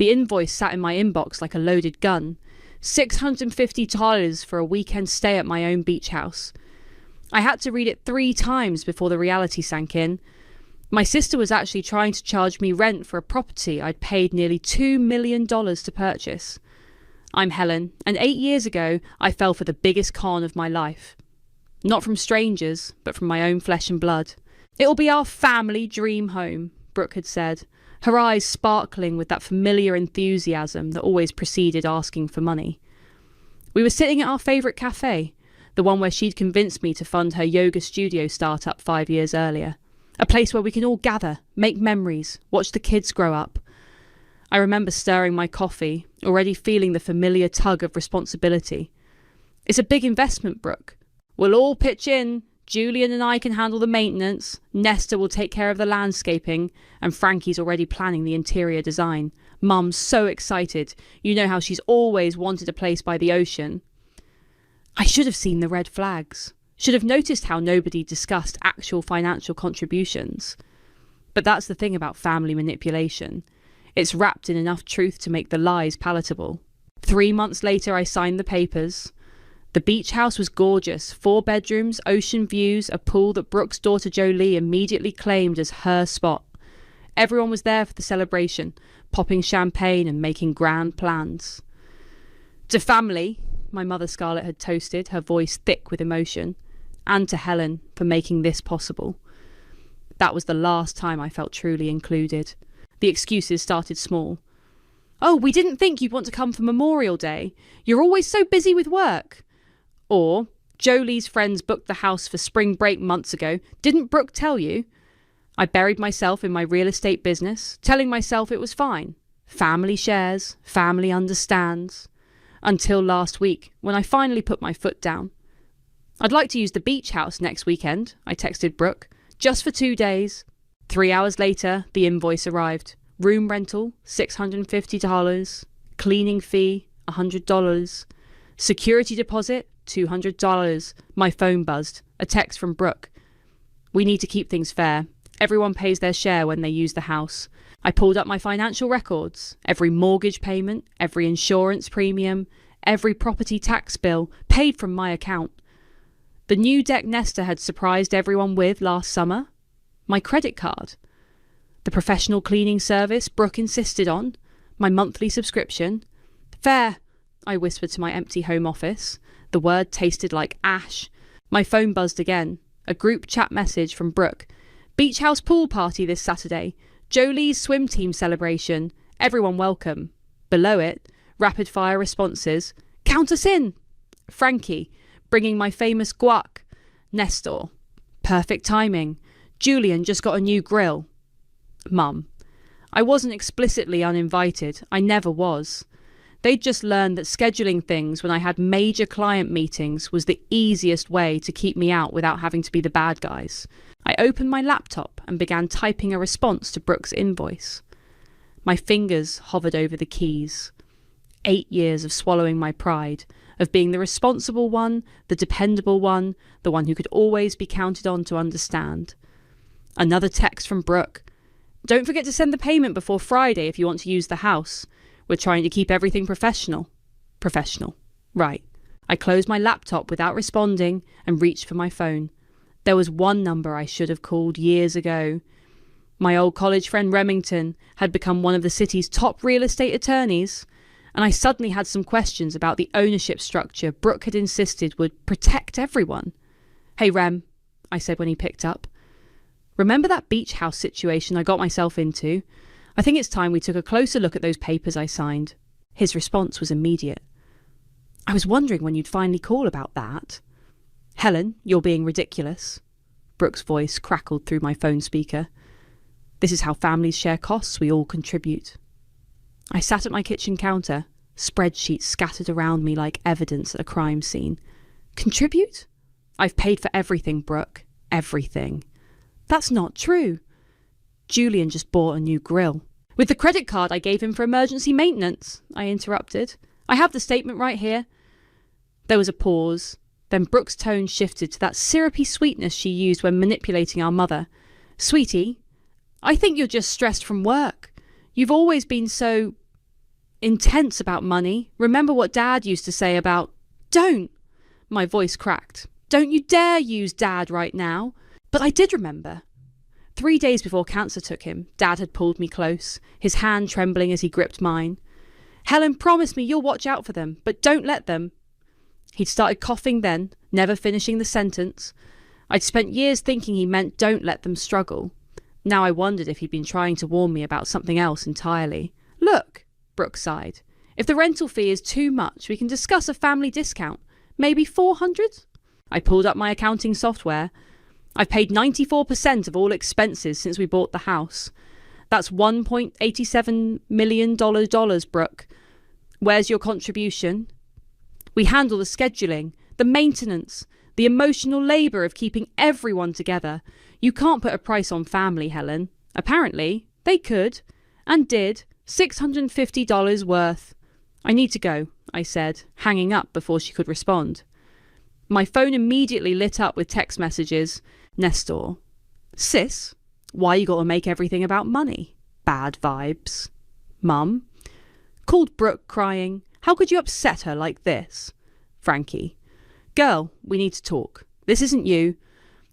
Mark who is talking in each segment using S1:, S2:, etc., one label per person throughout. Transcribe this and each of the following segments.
S1: The invoice sat in my inbox like a loaded gun. $650 for a weekend stay at my own beach house. I had to read it 3 times before the reality sank in. My sister was actually trying to charge me rent for a property I'd paid nearly $2 million to purchase. I'm Helen, and 8 years ago I fell for the biggest con of my life. Not from strangers, but from my own flesh and blood. "It'll be our family dream home," Brooke had said, her eyes sparkling with that familiar enthusiasm that always preceded asking for money. We were sitting at our favourite cafe, the one where she'd convinced me to fund her yoga studio startup 5 years earlier. A place where we can all gather, make memories, watch the kids grow up. I remember stirring my coffee, already feeling the familiar tug of responsibility. "It's a big investment, Brooke. We'll all pitch in. Julian and I can handle the maintenance, Nesta will take care of the landscaping, and Frankie's already planning the interior design. Mum's so excited. You know how she's always wanted a place by the ocean." I should have seen the red flags. Should have noticed how nobody discussed actual financial contributions. But that's the thing about family manipulation. It's wrapped in enough truth to make the lies palatable. 3 months later, I signed the papers. The beach house was gorgeous. 4 bedrooms, ocean views, a pool that Brooke's daughter Jolie immediately claimed as her spot. Everyone was there for the celebration, popping champagne and making grand plans. To family, my mother Scarlett had toasted, her voice thick with emotion, and to Helen for making this possible. That was the last time I felt truly included. The excuses started small. "Oh, we didn't think you'd want to come for Memorial Day. You're always so busy with work." Or, "Jolie's friends booked the house for spring break months ago. Didn't Brooke tell you?" I buried myself in my real estate business, telling myself it was fine. Family shares, family understands. Until last week, when I finally put my foot down. "I'd like to use the beach house next weekend," I texted Brooke. "Just for 2 days. 3 hours later, the invoice arrived. Room rental, $650. Cleaning fee, $100. Security deposit, $200. My phone buzzed. A text from Brooke. "We need to keep things fair. Everyone pays their share when they use the house." I pulled up my financial records. Every mortgage payment, every insurance premium, every property tax bill, paid from my account. The new deck Nesta had surprised everyone with last summer. My credit card. The professional cleaning service Brooke insisted on. My monthly subscription. "Fair," I whispered to my empty home office. The word tasted like ash. My phone buzzed again. A group chat message from Brooke. "Beach house pool party this Saturday. Jolie's swim team celebration. Everyone welcome." Below it, rapid fire responses. "Count us in." Frankie, bringing my famous guac. Nestor. Perfect timing. Julian just got a new grill. Mum. I wasn't explicitly uninvited. I never was. They'd just learned that scheduling things when I had major client meetings was the easiest way to keep me out without having to be the bad guys. I opened my laptop and began typing a response to Brooke's invoice. My fingers hovered over the keys. 8 years of swallowing my pride, of being the responsible one, the dependable one, the one who could always be counted on to understand. Another text from Brooke. "Don't forget to send the payment before Friday if you want to use the house. We're trying to keep everything professional." Professional. Right. I closed my laptop without responding and reached for my phone. There was one number I should have called years ago. My old college friend Remington had become one of the city's top real estate attorneys, and I suddenly had some questions about the ownership structure Brooke had insisted would protect everyone. "Hey Rem," I said when he picked up. "Remember that beach house situation I got myself into? I think it's time we took a closer look at those papers I signed." His response was immediate. "I was wondering when you'd finally call about that." "Helen, you're being ridiculous." Brooke's voice crackled through my phone speaker. "This is how families share costs. We all contribute." I sat at my kitchen counter, spreadsheets scattered around me like evidence at a crime scene. "Contribute? I've paid for everything, Brooke. Everything." "That's not true." "Julian just bought a new grill." "With the credit card I gave him for emergency maintenance," I interrupted. "I have the statement right here." There was a pause. Then Brooke's tone shifted to that syrupy sweetness she used when manipulating our mother. "Sweetie, I think you're just stressed from work. You've always been so intense about money. Remember what Dad used to say about, don't. My voice cracked. Don't you dare use Dad right now. But I did remember. 3 days before cancer took him, Dad had pulled me close, his hand trembling as he gripped mine. Helen, promise me you'll watch out for them, but don't let them. He'd started coughing then, never finishing the sentence. I'd spent years thinking he meant don't let them struggle. Now I wondered if he'd been trying to warn me about something else entirely. Look, Brooke sighed. If the rental fee is too much, we can discuss a family discount. Maybe 400? I pulled up my accounting software. I've paid 94% of all expenses since we bought the house. That's $1.87 million, Brooke. Where's your contribution? We handle the scheduling, the maintenance, the emotional labour of keeping everyone together. You can't put a price on family, Helen. Apparently, they could, and did, $650 worth. I need to go, I said, hanging up before she could respond. My phone immediately lit up with text messages. Nestor. Sis, why you gotta make everything about money? Bad vibes. Mum. Called Brooke, crying. How could you upset her like this? Frankie. Girl, we need to talk. This isn't you.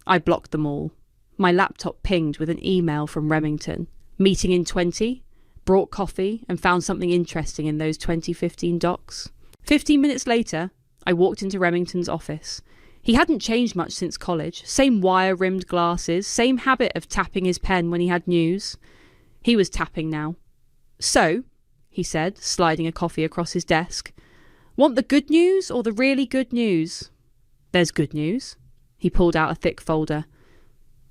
S1: I blocked them all. My laptop pinged with an email from Remington. Meeting in 20. Brought coffee and found something interesting in those 2015 docs. 15 minutes later, I walked into Remington's office. He hadn't changed much since college. Same wire-rimmed glasses, same habit of tapping his pen when he had news. He was tapping now. So, he said, sliding a coffee across his desk. Want the good news or the really good news? There's good news. He pulled out a thick folder.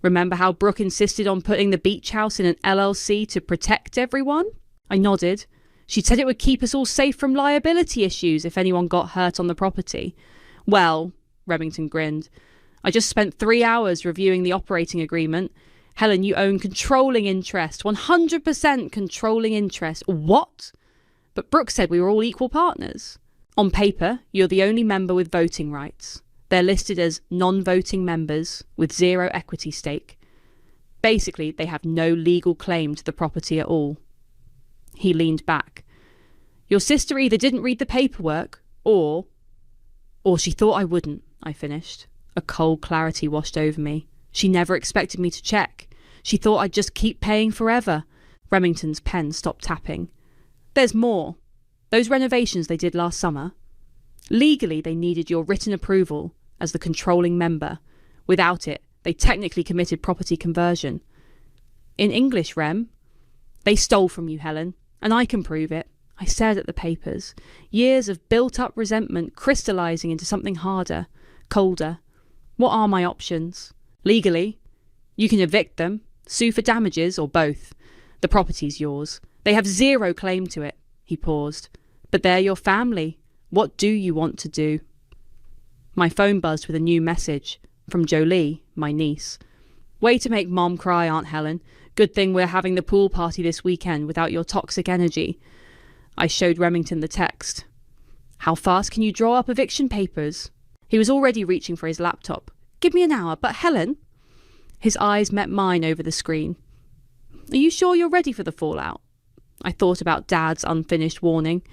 S1: Remember how Brooke insisted on putting the beach house in an LLC to protect everyone? I nodded. She'd said it would keep us all safe from liability issues if anyone got hurt on the property. Well, Remington grinned, I just spent 3 hours reviewing the operating agreement. Helen, you own controlling interest, 100% controlling interest. What? But Brooke said we were all equal partners. On paper, you're the only member with voting rights. They're listed as non-voting members with zero equity stake. Basically, they have no legal claim to the property at all. He leaned back. Your sister either didn't read the paperwork, or she thought I wouldn't, I finished. A cold clarity washed over me. She never expected me to check. She thought I'd just keep paying forever. Remington's pen stopped tapping. There's more. Those renovations they did last summer. Legally, they needed your written approval as the controlling member. Without it, they technically committed property conversion. In English, Rem, they stole from you, Helen, and I can prove it. I stared at the papers. Years of built-up resentment crystallising into something harder, colder. What are my options? Legally, you can evict them, sue for damages, or both. The property's yours. They have zero claim to it. He paused. But they're your family. What do you want to do? My phone buzzed with a new message from Jolie, my niece. Way to make Mom cry, Aunt Helen. Good thing we're having the pool party this weekend without your toxic energy. I showed Remington the text. How fast can you draw up eviction papers? He was already reaching for his laptop. Give me an hour, but Helen... His eyes met mine over the screen. Are you sure you're ready for the fallout? I thought about Dad's unfinished warning.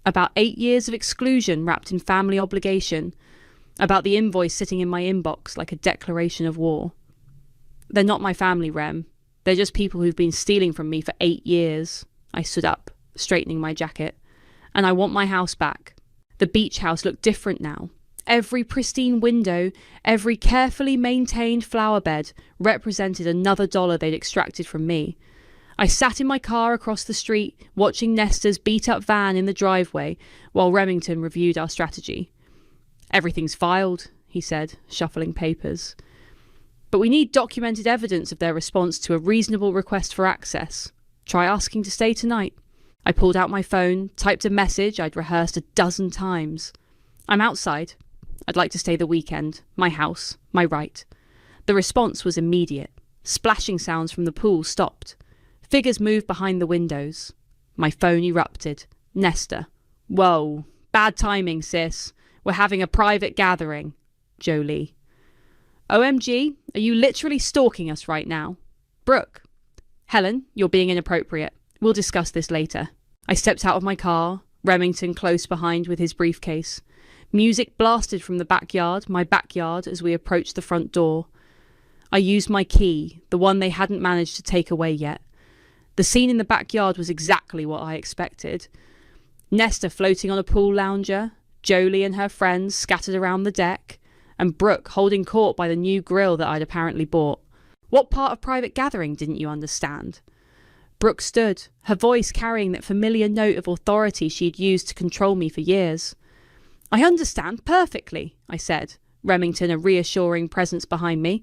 S1: About 8 years of exclusion wrapped in family obligation. About the invoice sitting in my inbox like a declaration of war. They're not my family, Rem. They're just people who've been stealing from me for 8 years. I stood up, straightening my jacket. And I want my house back. The beach house looked different now. Every pristine window, every carefully maintained flower bed represented another dollar they'd extracted from me. I sat in my car across the street, watching Nestor's beat-up van in the driveway, while Remington reviewed our strategy. Everything's filed, he said, shuffling papers. But we need documented evidence of their response to a reasonable request for access. Try asking to stay tonight. I pulled out my phone, typed a message I'd rehearsed a dozen times. I'm outside. I'd like to stay the weekend. My house. My right. The response was immediate. Splashing sounds from the pool stopped. Figures moved behind the windows. My phone erupted. Nestor. Whoa. Bad timing, sis. We're having a private gathering. Jolie. OMG, are you literally stalking us right now? Brooke. Helen, you're being inappropriate. We'll discuss this later. I stepped out of my car, Remington close behind with his briefcase. Music blasted from the backyard, my backyard, as we approached the front door. I used my key, the one they hadn't managed to take away yet. The scene in the backyard was exactly what I expected. Nesta floating on a pool lounger, Jolie and her friends scattered around the deck, and Brooke holding court by the new grill that I'd apparently bought. What part of private gathering didn't you understand? Brooke stood, her voice carrying that familiar note of authority she'd used to control me for years. I understand perfectly, I said, Remington a reassuring presence behind me.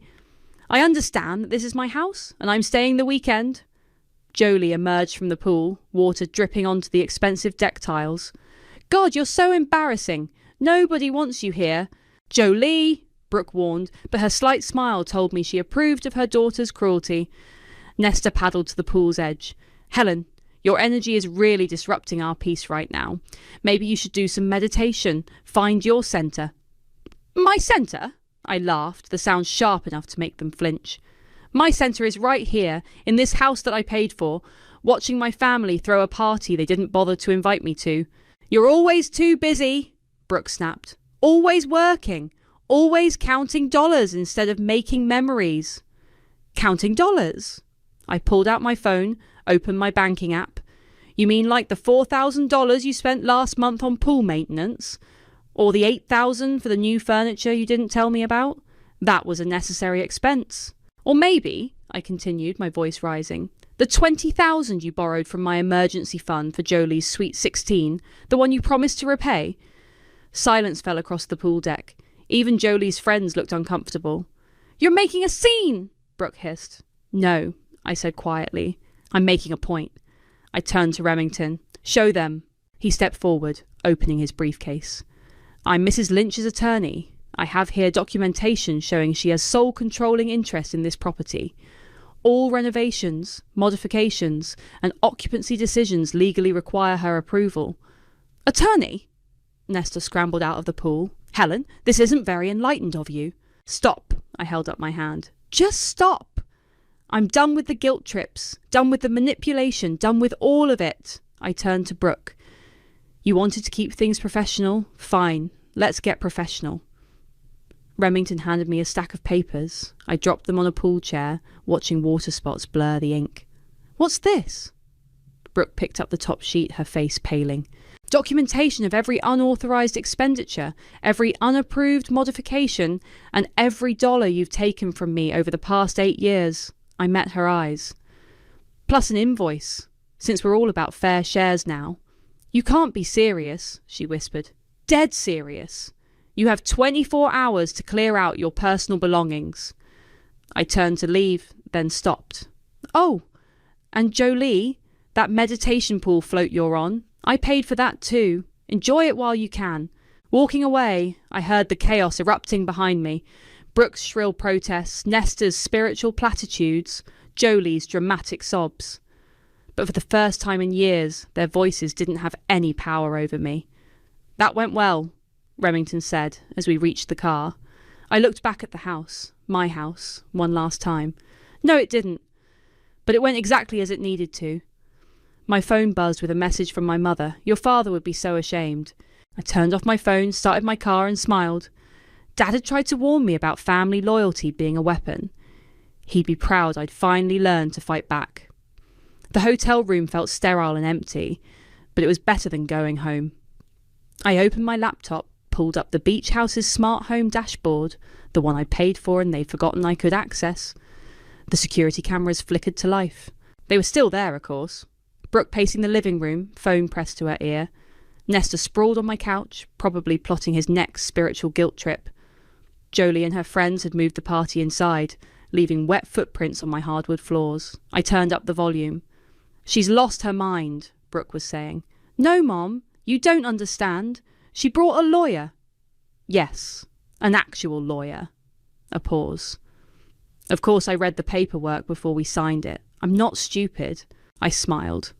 S1: I understand that this is my house, and I'm staying the weekend. Jolie emerged from the pool, water dripping onto the expensive deck tiles. God, you're so embarrassing. Nobody wants you here. Jolie, Brooke warned, but her slight smile told me she approved of her daughter's cruelty. Nesta paddled to the pool's edge. Helen, your energy is really disrupting our peace right now. Maybe you should do some meditation. Find your centre. My centre? I laughed, the sound sharp enough to make them flinch. My centre is right here, in this house that I paid for, watching my family throw a party they didn't bother to invite me to. You're always too busy, Brooke snapped. Always working. Always counting dollars instead of making memories. Counting dollars? I pulled out my phone, opened my banking app. You mean like the $4,000 you spent last month on pool maintenance? Or the $8,000 for the new furniture you didn't tell me about? That was a necessary expense. Or maybe, I continued, my voice rising, the $20,000 you borrowed from my emergency fund for Jolie's Sweet 16, the one you promised to repay. Silence fell across the pool deck. Even Jolie's friends looked uncomfortable. You're making a scene, Brooke hissed. No, I said quietly. I'm making a point. I turned to Remington. Show them. He stepped forward, opening his briefcase. I'm Mrs. Lynch's attorney. I have here documentation showing she has sole controlling interest in this property. All renovations, modifications, and occupancy decisions legally require her approval. Attorney? Nesta scrambled out of the pool. Helen, this isn't very enlightened of you. Stop, I held up my hand. Just stop. I'm done with the guilt trips, done with the manipulation, done with all of it. I turned to Brooke. You wanted to keep things professional? Fine, let's get professional. Remington handed me a stack of papers. I dropped them on a pool chair, watching water spots blur the ink. What's this? Brooke picked up the top sheet, her face paling. Documentation of every unauthorised expenditure, every unapproved modification, and every dollar you've taken from me over the past 8 years. I met her eyes. Plus an invoice, since we're all about fair shares now. You can't be serious, she whispered. Dead serious. You have 24 hours to clear out your personal belongings. I turned to leave, then stopped. Oh, and Jolie, that meditation pool float you're on, I paid for that too. Enjoy it while you can. Walking away, I heard the chaos erupting behind me. Brooke's shrill protests, Nesta's spiritual platitudes, Jolie's dramatic sobs. But for the first time in years, their voices didn't have any power over me. That went well, Remington said as we reached the car. I looked back at the house, my house, one last time. No, it didn't. But it went exactly as it needed to. My phone buzzed with a message from my mother. Your father would be so ashamed. I turned off my phone, started my car and smiled. Dad had tried to warn me about family loyalty being a weapon. He'd be proud I'd finally learned to fight back. The hotel room felt sterile and empty, but it was better than going home. I opened my laptop, pulled up the beach house's smart home dashboard, the one I'd paid for and they'd forgotten I could access. The security cameras flickered to life. They were still there, of course. Brooke pacing the living room, phone pressed to her ear. Nesta sprawled on my couch, probably plotting his next spiritual guilt trip. Jolie and her friends had moved the party inside, leaving wet footprints on my hardwood floors. I turned up the volume. She's lost her mind, Brooke was saying. No, Mom, you don't understand. She brought a lawyer. Yes, an actual lawyer. A pause. Of course I read the paperwork before we signed it. I'm not stupid. I smiled.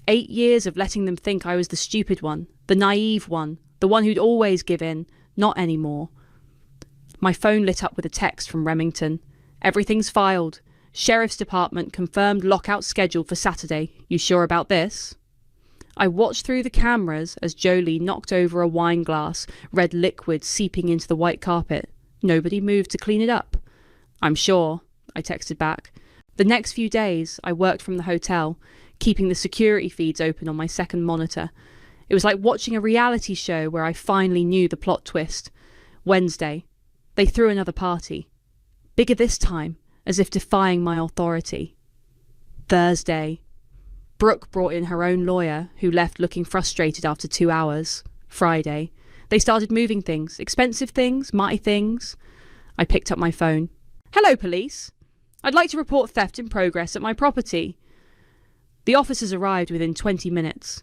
S1: 8 years of letting them think I was the stupid one, the naive one, the one who'd always give in. Not anymore. My phone lit up with a text from Remington. Everything's filed. Sheriff's Department confirmed lockout schedule for Saturday. You sure about this? I watched through the cameras as Jolie knocked over a wine glass, red liquid seeping into the white carpet. Nobody moved to clean it up. I'm sure, I texted back. The next few days, I worked from the hotel, keeping the security feeds open on my second monitor. It was like watching a reality show where I finally knew the plot twist. Wednesday, they threw another party. Bigger this time, as if defying my authority. Thursday, Brooke brought in her own lawyer, who left looking frustrated after 2 hours. Friday, they started moving things, expensive things, my things. I picked up my phone. Hello, police. I'd like to report theft in progress at my property. The officers arrived within 20 minutes.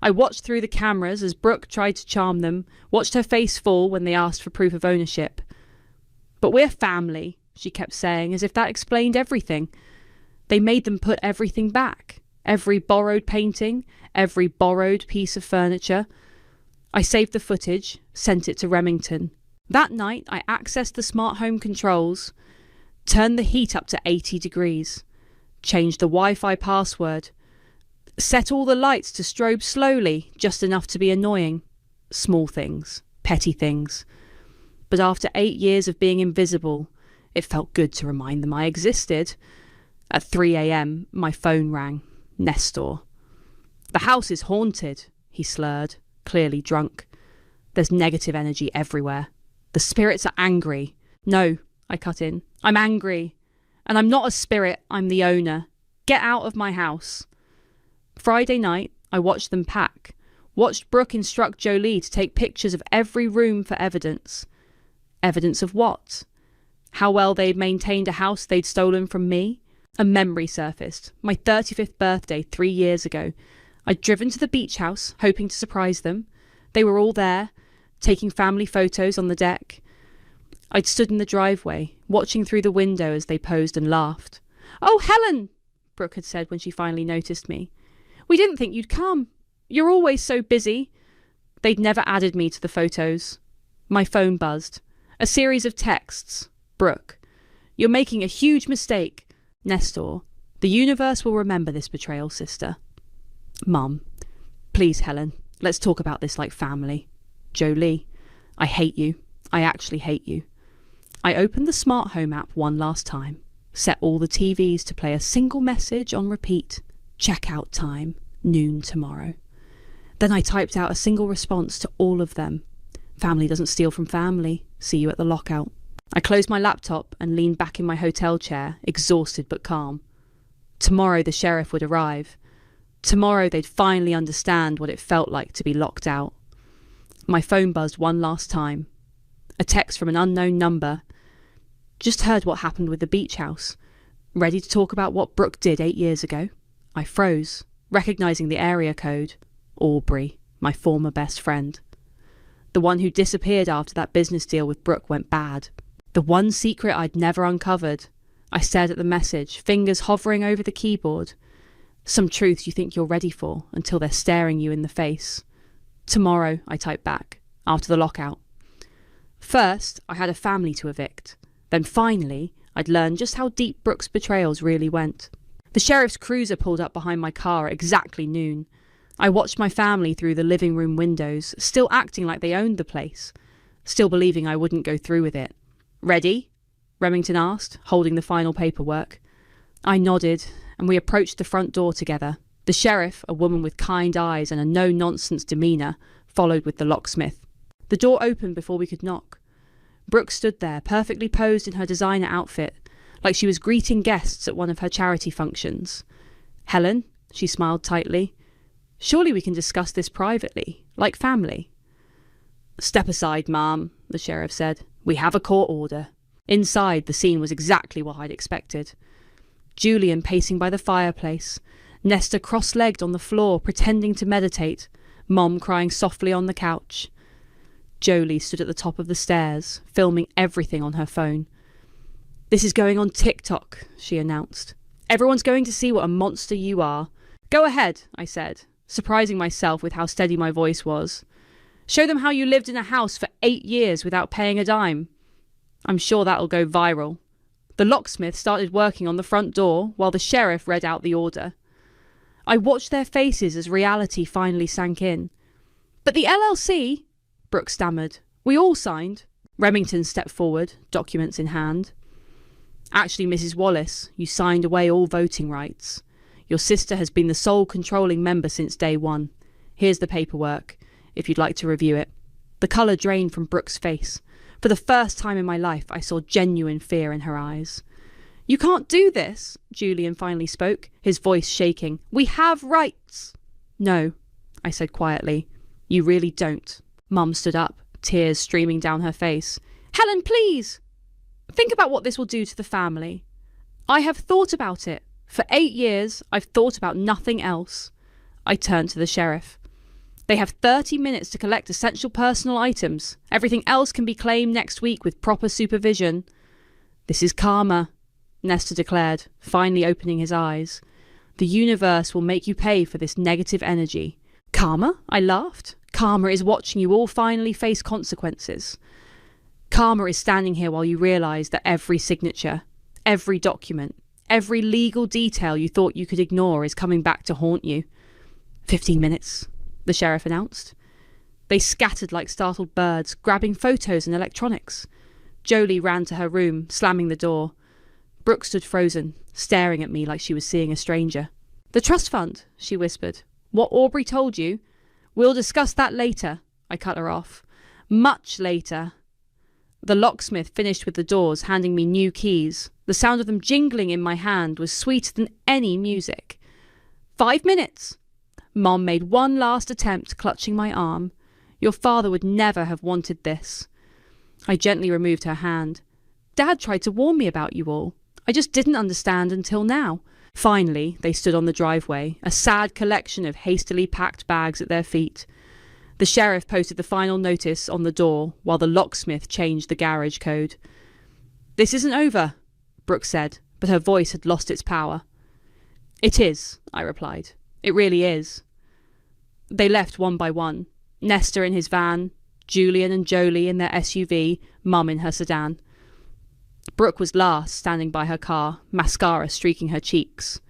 S1: I watched through the cameras as Brooke tried to charm them, watched her face fall when they asked for proof of ownership. But we're family, she kept saying, as if that explained everything. They made them put everything back. Every borrowed painting, every borrowed piece of furniture. I saved the footage, sent it to Remington. That night, I accessed the smart home controls, turned the heat up to 80 degrees, changed the Wi-Fi password, set all the lights to strobe slowly, just enough to be annoying. Small things, petty things. But after 8 years of being invisible, it felt good to remind them I existed. At 3 a.m, my phone rang. Nestor. The house is haunted, he slurred, clearly drunk. There's negative energy everywhere. The spirits are angry. No, I cut in. I'm angry. And I'm not a spirit, I'm the owner. Get out of my house. Friday night, I watched them pack. Watched Brooke instruct Jolie to take pictures of every room for evidence. Evidence of what? How well they'd maintained a house they'd stolen from me? A memory surfaced. My 35th birthday 3 years ago. I'd driven to the beach house, hoping to surprise them. They were all there, taking family photos on the deck. I'd stood in the driveway, watching through the window as they posed and laughed. "Oh, Helen," Brooke had said when she finally noticed me. "We didn't think you'd come. You're always so busy." They'd never added me to the photos. My phone buzzed. A series of texts. Brooke, "You're making a huge mistake." Nestor, "The universe will remember this betrayal, sister." Mum, "Please, Helen, let's talk about this like family." Jolie, "I hate you. I actually hate you." I opened the smart home app one last time, set all the TVs to play a single message on repeat. Checkout time, noon tomorrow. Then I typed out a single response to all of them. Family doesn't steal from family. See you at the lockout. I closed my laptop and leaned back in my hotel chair, exhausted but calm. Tomorrow the sheriff would arrive. Tomorrow they'd finally understand what it felt like to be locked out. My phone buzzed one last time. A text from an unknown number. Just heard what happened with the beach house. Ready to talk about what Brooke did 8 years ago? I froze, recognizing the area code. Aubrey, my former best friend. The one who disappeared after that business deal with Brooke went bad. The one secret I'd never uncovered. I stared at the message, fingers hovering over the keyboard. Some truths you think you're ready for until they're staring you in the face. Tomorrow, I typed back, after the lockout. First, I had a family to evict. Then finally, I'd learned just how deep Brooke's betrayals really went. The sheriff's cruiser pulled up behind my car at exactly noon. I watched my family through the living room windows, still acting like they owned the place, still believing I wouldn't go through with it. "Ready?" Remington asked, holding the final paperwork. I nodded, and we approached the front door together. The sheriff, a woman with kind eyes and a no-nonsense demeanour, followed with the locksmith. The door opened before we could knock. Brooke stood there, perfectly posed in her designer outfit, like she was greeting guests at one of her charity functions. "Helen," she smiled tightly, "surely we can discuss this privately, like family." "Step aside, ma'am," the sheriff said. "We have a court order." Inside, the scene was exactly what I'd expected. Julian pacing by the fireplace, Nesta cross-legged on the floor, pretending to meditate, Mom crying softly on the couch. Jolie stood at the top of the stairs, filming everything on her phone. "This is going on TikTok," she announced. "Everyone's going to see what a monster you are." "Go ahead," I said, surprising myself with how steady my voice was. "Show them how you lived in a house for 8 years without paying a dime. I'm sure that'll go viral." The locksmith started working on the front door while the sheriff read out the order. I watched their faces as reality finally sank in. But the LLC, Brooke stammered. We all signed. Remington stepped forward, documents in hand. Actually, Mrs. Wallace, you signed away all voting rights. Your sister has been the sole controlling member since day one. Here's the paperwork, if you'd like to review it. The colour drained from Brooke's face. For the first time in my life, I saw genuine fear in her eyes. You can't do this, Julian finally spoke, his voice shaking. We have rights. No, I said quietly. You really don't. Mum stood up, tears streaming down her face. Helen, please! Think about what this will do to the family. I have thought about it. For 8 years, I've thought about nothing else. I turned to the sheriff. They have 30 minutes to collect essential personal items. Everything else can be claimed next week with proper supervision. This is karma, Nestor declared, finally opening his eyes. The universe will make you pay for this negative energy. Karma? I laughed. Karma is watching you all finally face consequences. Karma is standing here while you realise that every signature, every document, every legal detail you thought you could ignore is coming back to haunt you. 15 minutes, the sheriff announced. They scattered like startled birds, grabbing photos and electronics. Jolie ran to her room, slamming the door. Brooke stood frozen, staring at me like she was seeing a stranger. The trust fund, she whispered. What Aubrey told you? We'll discuss that later, I cut her off. Much later. The locksmith finished with the doors, handing me new keys. The sound of them jingling in my hand was sweeter than any music. 5 minutes. Mom made one last attempt, clutching my arm. Your father would never have wanted this. I gently removed her hand. Dad tried to warn me about you all. I just didn't understand until now. Finally, they stood on the driveway, a sad collection of hastily packed bags at their feet. The sheriff posted the final notice on the door while the locksmith changed the garage code. This isn't over, Brooke said, but her voice had lost its power. It is, I replied. It really is. They left one by one. Nestor in his van, Julian and Jolie in their SUV, Mum in her sedan. Brooke was last, standing by her car, mascara streaking her cheeks.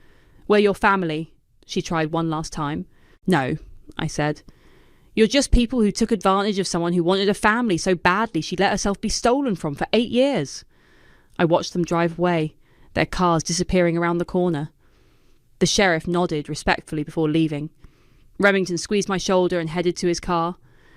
S1: We're your family, she tried one last time. No, I said. You're just people who took advantage of someone who wanted a family so badly she let herself be stolen from for 8 years. I watched them drive away, their cars disappearing around the corner. The sheriff nodded respectfully before leaving. Remington squeezed my shoulder and headed to his car.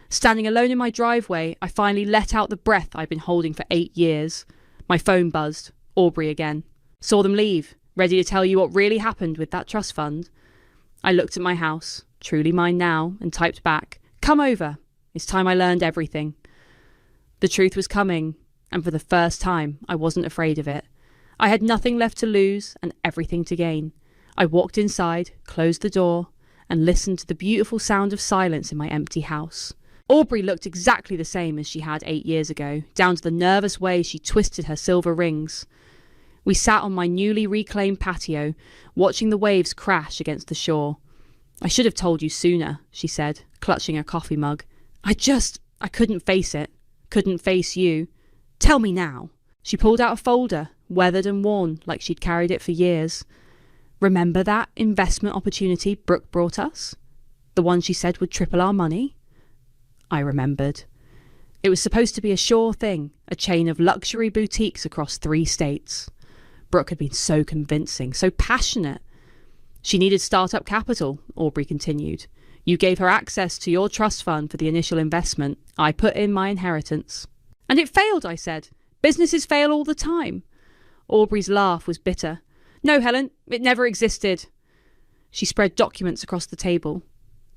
S1: Standing alone in my driveway, I finally let out the breath I'd been holding for 8 years. My phone buzzed. Aubrey again. Saw them leave, ready to tell you what really happened with that trust fund. I looked at my house, truly mine now, and typed back, Come over. It's time I learned everything. The truth was coming, and for the first time, I wasn't afraid of it. I had nothing left to lose and everything to gain. I walked inside, closed the door, and listened to the beautiful sound of silence in my empty house. Aubrey looked exactly the same as she had 8 years ago, down to the nervous way she twisted her silver rings. We sat on my newly reclaimed patio, watching the waves crash against the shore. I should have told you sooner, she said, clutching a coffee mug. I couldn't face it. Couldn't face you. Tell me now. She pulled out a folder, weathered and worn, like she'd carried it for years. Remember that investment opportunity Brooke brought us? The one she said would triple our money? I remembered. It was supposed to be a sure thing, a chain of luxury boutiques across 3 states. Brooke had been so convincing, so passionate. She needed startup capital, Aubrey continued. You gave her access to your trust fund for the initial investment. I put in my inheritance. And it failed, I said. Businesses fail all the time. Aubrey's laugh was bitter. No, Helen, it never existed. She spread documents across the table.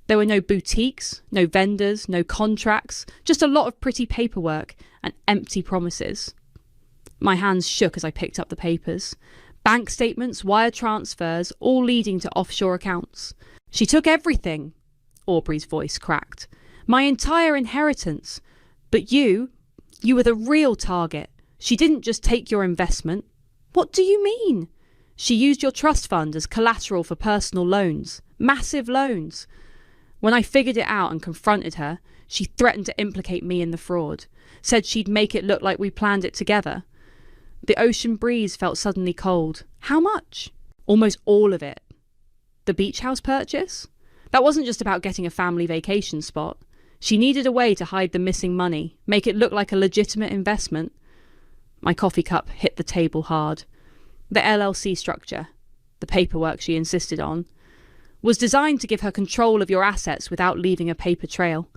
S1: There were no boutiques, no vendors, no contracts, just a lot of pretty paperwork and empty promises. My hands shook as I picked up the papers. Bank statements, wire transfers, all leading to offshore accounts. She took everything. Aubrey's voice cracked. My entire inheritance. But you were the real target. She didn't just take your investment. What do you mean? She used your trust fund as collateral for personal loans. Massive loans. When I figured it out and confronted her, she threatened to implicate me in the fraud. Said she'd make it look like we planned it together. The ocean breeze felt suddenly cold. How much? Almost all of it. The beach house purchase? That wasn't just about getting a family vacation spot. She needed a way to hide the missing money, make it look like a legitimate investment. My coffee cup hit the table hard. The LLC structure, the paperwork she insisted on, was designed to give her control of your assets without leaving a paper trail.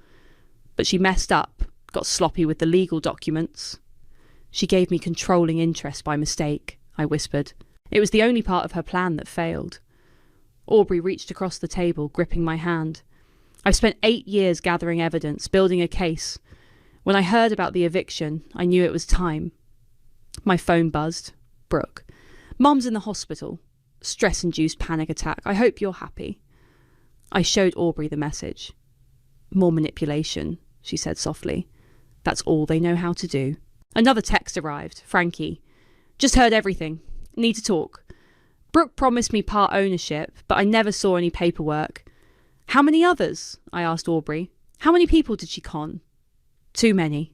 S1: But she messed up, got sloppy with the legal documents. She gave me controlling interest by mistake, I whispered. It was the only part of her plan that failed. Aubrey reached across the table, gripping my hand. I've spent 8 years gathering evidence, building a case. When I heard about the eviction, I knew it was time. My phone buzzed. Brooke. Mum's in the hospital. Stress-induced panic attack. I hope you're happy. I showed Aubrey the message. More manipulation, she said softly. That's all they know how to do. Another text arrived. Frankie. Just heard everything. Need to talk. Brooke promised me part ownership, but I never saw any paperwork. How many others? I asked Aubrey. How many people did she con? Too many.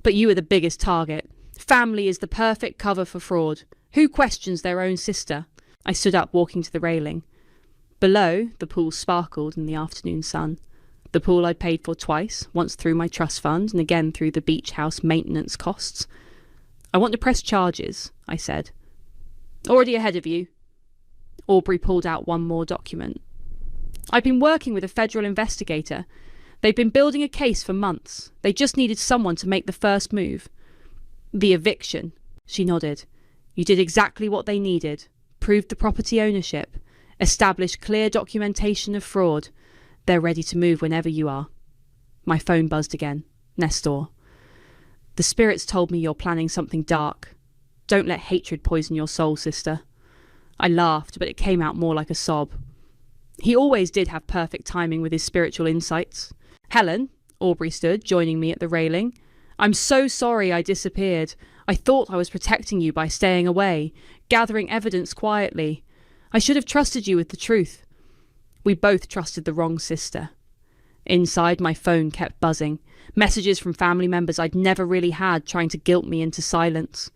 S1: But you were the biggest target. Family is the perfect cover for fraud. Who questions their own sister? I stood up, walking to the railing. Below, the pool sparkled in the afternoon sun. The pool I'd paid for twice, once through my trust fund and again through the beach house maintenance costs. I want to press charges, I said. Already ahead of you. Aubrey pulled out one more document. I've been working with a federal investigator. They've been building a case for months. They just needed someone to make the first move. The eviction. She nodded. You did exactly what they needed. Proved the property ownership. Established clear documentation of fraud. They're ready to move whenever you are. My phone buzzed again. Nestor. The spirits told me you're planning something dark. Don't let hatred poison your soul, sister. I laughed, but it came out more like a sob. He always did have perfect timing with his spiritual insights. Helen, Aubrey stood, joining me at the railing. I'm so sorry I disappeared. I thought I was protecting you by staying away, gathering evidence quietly. I should have trusted you with the truth. We both trusted the wrong sister. Inside, my phone kept buzzing. Messages from family members I'd never really had trying to guilt me into silence.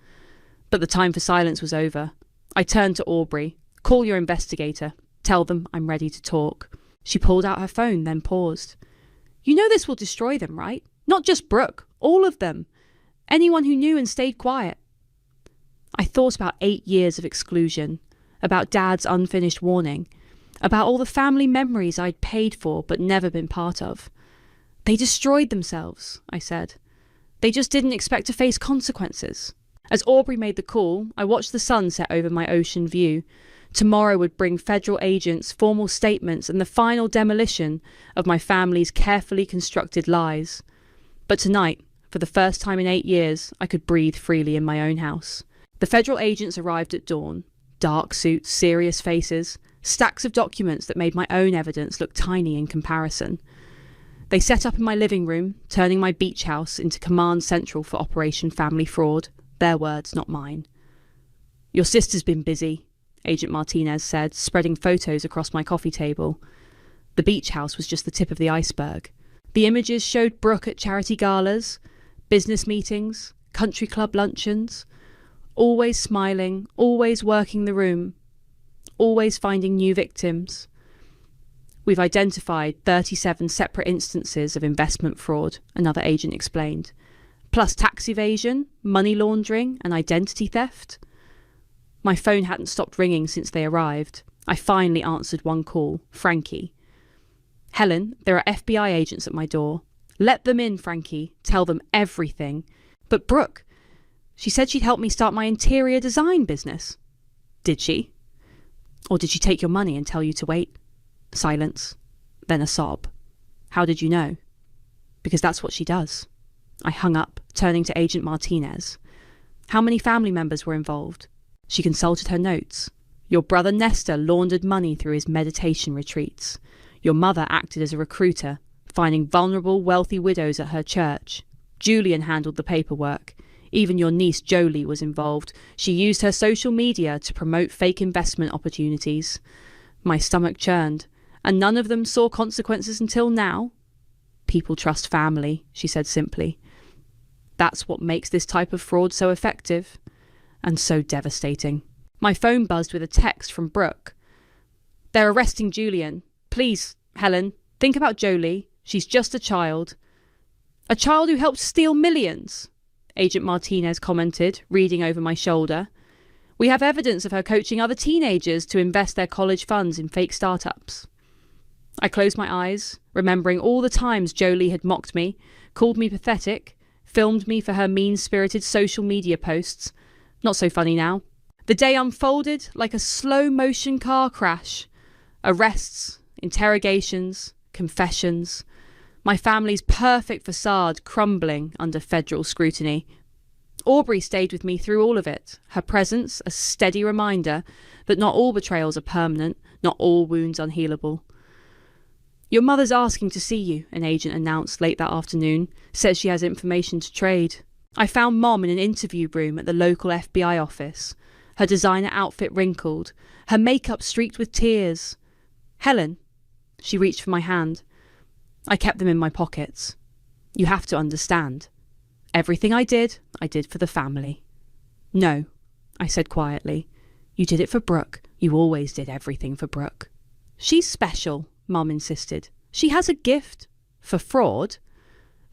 S1: But the time for silence was over. I turned to Aubrey. Call your investigator. Tell them I'm ready to talk. She pulled out her phone, then paused. You know this will destroy them, right? Not just Brooke, all of them. Anyone who knew and stayed quiet. I thought about 8 years of exclusion, about Dad's unfinished warning, about all the family memories I'd paid for but never been part of. They destroyed themselves, I said. They just didn't expect to face consequences. As Aubrey made the call, I watched the sun set over my ocean view. Tomorrow would bring federal agents, formal statements, and the final demolition of my family's carefully constructed lies. But tonight, for the first time in 8 years, I could breathe freely in my own house. The federal agents arrived at dawn. Dark suits, serious faces, stacks of documents that made my own evidence look tiny in comparison. They set up in my living room, turning my beach house into command central for Operation Family Fraud. Their words, not mine. Your sister's been busy, Agent Martinez said, spreading photos across my coffee table. The beach house was just the tip of the iceberg. The images showed Brooke at charity galas, business meetings, country club luncheons, always smiling, always working the room, always finding new victims. We've identified 37 separate instances of investment fraud, another agent explained, plus tax evasion, money laundering, and identity theft. My phone hadn't stopped ringing since they arrived. I finally answered one call, Frankie. Helen, there are FBI agents at my door. Let them in, Frankie. Tell them everything. But Brooke, she said she'd help me start my interior design business. Did she? Or did she take your money and tell you to wait? Silence. Then a sob. How did you know? Because that's what she does. I hung up, turning to Agent Martinez. How many family members were involved? She consulted her notes. Your brother Nestor laundered money through his meditation retreats. Your mother acted as a recruiter, finding vulnerable, wealthy widows at her church. Julian handled the paperwork. Even your niece Jolie was involved. She used her social media to promote fake investment opportunities. My stomach churned, and none of them saw consequences until now. People trust family, she said simply. That's what makes this type of fraud so effective. And so devastating. My phone buzzed with a text from Brooke. They're arresting Julian. Please, Helen, think about Jolie. She's just a child. A child who helped steal millions, Agent Martinez commented, reading over my shoulder. We have evidence of her coaching other teenagers to invest their college funds in fake startups. I closed my eyes, remembering all the times Jolie had mocked me, called me pathetic, filmed me for her mean-spirited social media posts. Not so funny now. The day unfolded like a slow-motion car crash. Arrests, interrogations, confessions. My family's perfect facade crumbling under federal scrutiny. Aubrey stayed with me through all of it, her presence a steady reminder that not all betrayals are permanent, not all wounds unhealable. Your mother's asking to see you, an agent announced late that afternoon. Says she has information to trade. I found Mom in an interview room at the local FBI office. Her designer outfit wrinkled, her makeup streaked with tears. Helen. She reached for my hand. I kept them in my pockets. You have to understand. Everything I did for the family. No, I said quietly. You did it for Brooke. You always did everything for Brooke. She's special, Mum insisted. She has a gift. For fraud.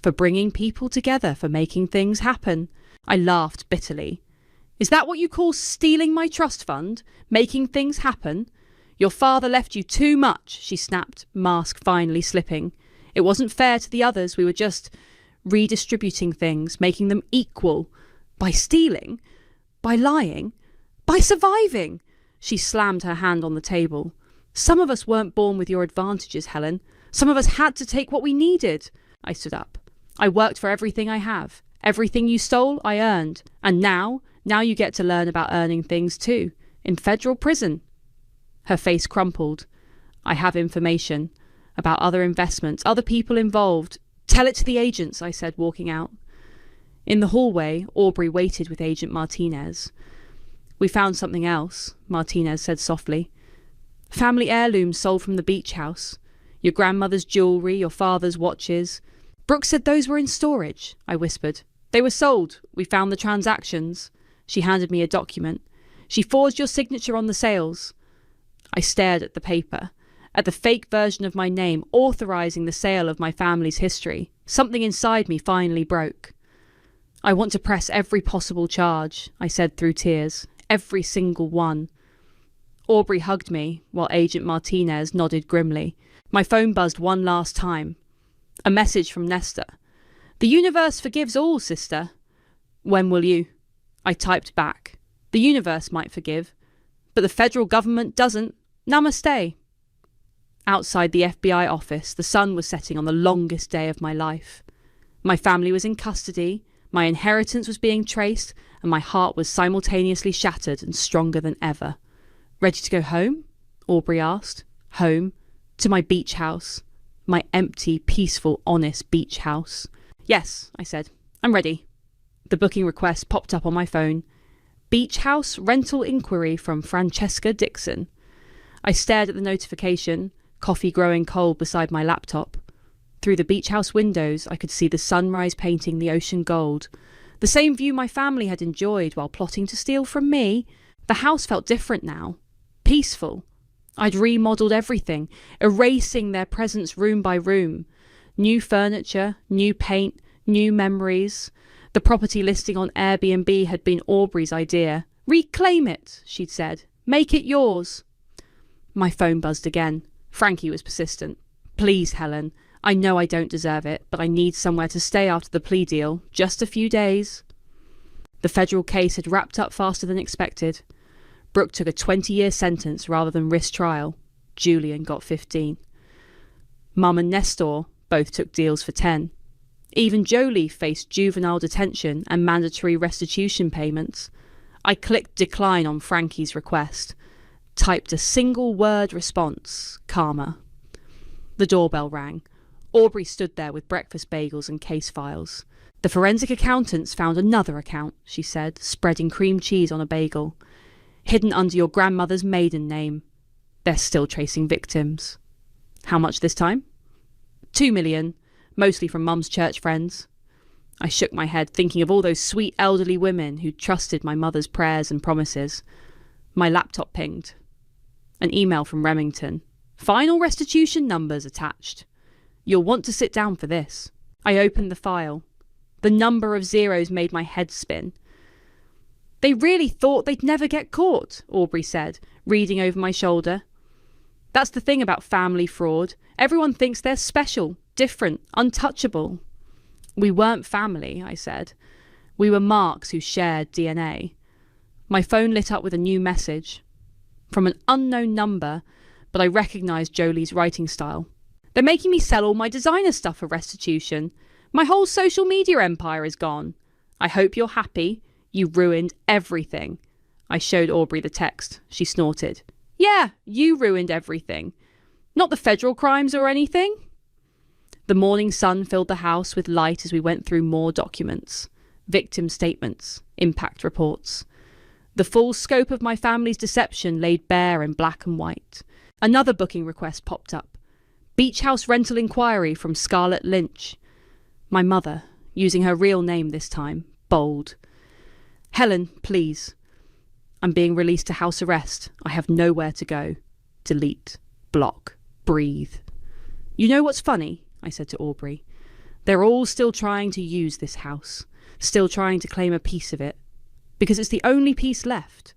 S1: For bringing people together, for making things happen. I laughed bitterly. Is that what you call stealing my trust fund? Making things happen? Your father left you too much, she snapped, mask finally slipping. It wasn't fair to the others. We were just redistributing things, making them equal. By stealing? By lying? By surviving? She slammed her hand on the table. Some of us weren't born with your advantages, Helen. Some of us had to take what we needed. I stood up. I worked for everything I have. Everything you stole, I earned. And now you get to learn about earning things too. In federal prison. Her face crumpled. I have information. About other investments, other people involved. Tell it to the agents, I said, walking out. In the hallway, Aubrey waited with Agent Martinez. We found something else, Martinez said softly. Family heirlooms sold from the beach house. Your grandmother's jewellery, your father's watches. Brooke said those were in storage, I whispered. They were sold. We found the transactions. She handed me a document. She forged your signature on the sales. I stared at the paper. At the fake version of my name, authorising the sale of my family's history. Something inside me finally broke. I want to press every possible charge, I said through tears. Every single one. Aubrey hugged me, while Agent Martinez nodded grimly. My phone buzzed one last time. A message from Nesta. The universe forgives all, sister. When will you? I typed back. The universe might forgive, but the federal government doesn't. Namaste. Outside the FBI office, the sun was setting on the longest day of my life. My family was in custody, my inheritance was being traced, and my heart was simultaneously shattered and stronger than ever. Ready to go home? Aubrey asked. Home? To my beach house. My empty, peaceful, honest beach house. Yes, I said. I'm ready. The booking request popped up on my phone. Beach house rental inquiry from Francesca Dixon. I stared at the notification, coffee growing cold beside my laptop. Through the beach house windows, I could see the sunrise painting the ocean gold. The same view my family had enjoyed while plotting to steal from me. The house felt different now. Peaceful. I'd remodelled everything, erasing their presence room by room. New furniture, new paint, new memories. The property listing on Airbnb had been Aubrey's idea. Reclaim it, she'd said. Make it yours. My phone buzzed again. Frankie was persistent. Please, Helen. I know I don't deserve it, but I need somewhere to stay after the plea deal. Just a few days. The federal case had wrapped up faster than expected. Brooke took a 20-year sentence rather than risk trial. Julian got 15. Mum and Nestor both took deals for 10. Even Jolie faced juvenile detention and mandatory restitution payments. I clicked decline on Frankie's request. Typed a single-word response. Karma. The doorbell rang. Aubrey stood there with breakfast bagels and case files. The forensic accountants found another account, she said, spreading cream cheese on a bagel. Hidden under your grandmother's maiden name. They're still tracing victims. How much this time? 2 million, mostly from Mum's church friends. I shook my head, thinking of all those sweet elderly women who trusted my mother's prayers and promises. My laptop pinged. An email from Remington. Final restitution numbers attached. You'll want to sit down for this. I opened the file. The number of zeros made my head spin. They really thought they'd never get caught, Aubrey said, reading over my shoulder. That's the thing about family fraud. Everyone thinks they're special, different, untouchable. We weren't family, I said. We were marks who shared DNA. My phone lit up with a new message. From an unknown number, but I recognised Jolie's writing style. They're making me sell all my designer stuff for restitution. My whole social media empire is gone. I hope you're happy. You ruined everything. I showed Aubrey the text. She snorted. Yeah, you ruined everything. Not the federal crimes or anything. The morning sun filled the house with light as we went through more documents. Victim statements, impact reports. The full scope of my family's deception laid bare in black and white. Another booking request popped up. Beach house rental inquiry from Scarlett Lynch. My mother, using her real name this time, bold. Helen, please. I'm being released to house arrest. I have nowhere to go. Delete. Block. Breathe. You know what's funny? I said to Aubrey. They're all still trying to use this house. Still trying to claim a piece of it. Because it's the only piece left.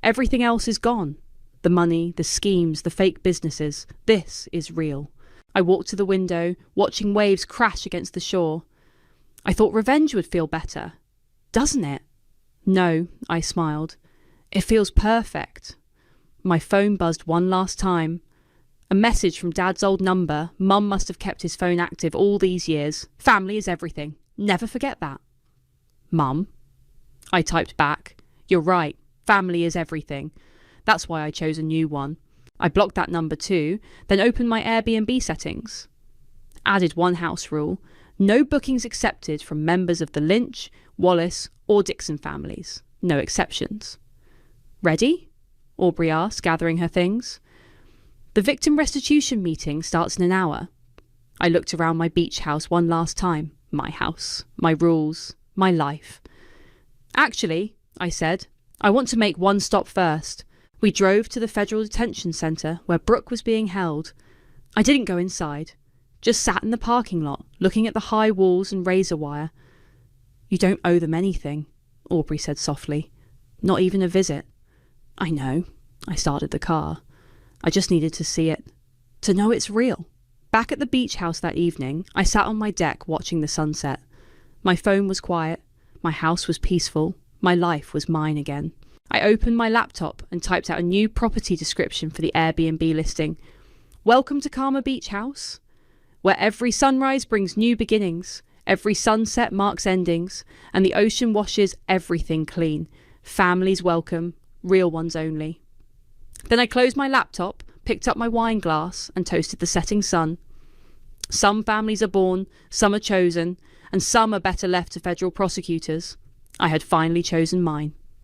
S1: Everything else is gone. The money, the schemes, the fake businesses. This is real. I walked to the window, watching waves crash against the shore. I thought revenge would feel better. Doesn't it? No, I smiled. It feels perfect. My phone buzzed one last time. A message from Dad's old number. Mum must have kept his phone active all these years. Family is everything. Never forget that. Mum? I typed back. You're right. Family is everything. That's why I chose a new one. I blocked that number too, then opened my Airbnb settings. Added one house rule. No bookings accepted from members of the Lynch, Wallace or Dixon families. No exceptions. Ready? Aubrey asked, gathering her things. The victim restitution meeting starts in an hour. I looked around my beach house one last time. My house, my rules, my life. Actually, I said, I want to make one stop first. We drove to the federal detention centre where Brooke was being held. I didn't go inside. Just sat in the parking lot, looking at the high walls and razor wire. You don't owe them anything, Aubrey said softly. Not even a visit. I know. I started the car. I just needed to see it. To know it's real. Back at the beach house that evening, I sat on my deck watching the sunset. My phone was quiet. My house was peaceful. My life was mine again. I opened my laptop and typed out a new property description for the Airbnb listing. Welcome to Karma Beach House, where every sunrise brings new beginnings, every sunset marks endings, and the ocean washes everything clean. Families welcome, real ones only. Then I closed my laptop, picked up my wine glass, and toasted the setting sun. Some families are born, some are chosen, and some are better left to federal prosecutors. I had finally chosen mine.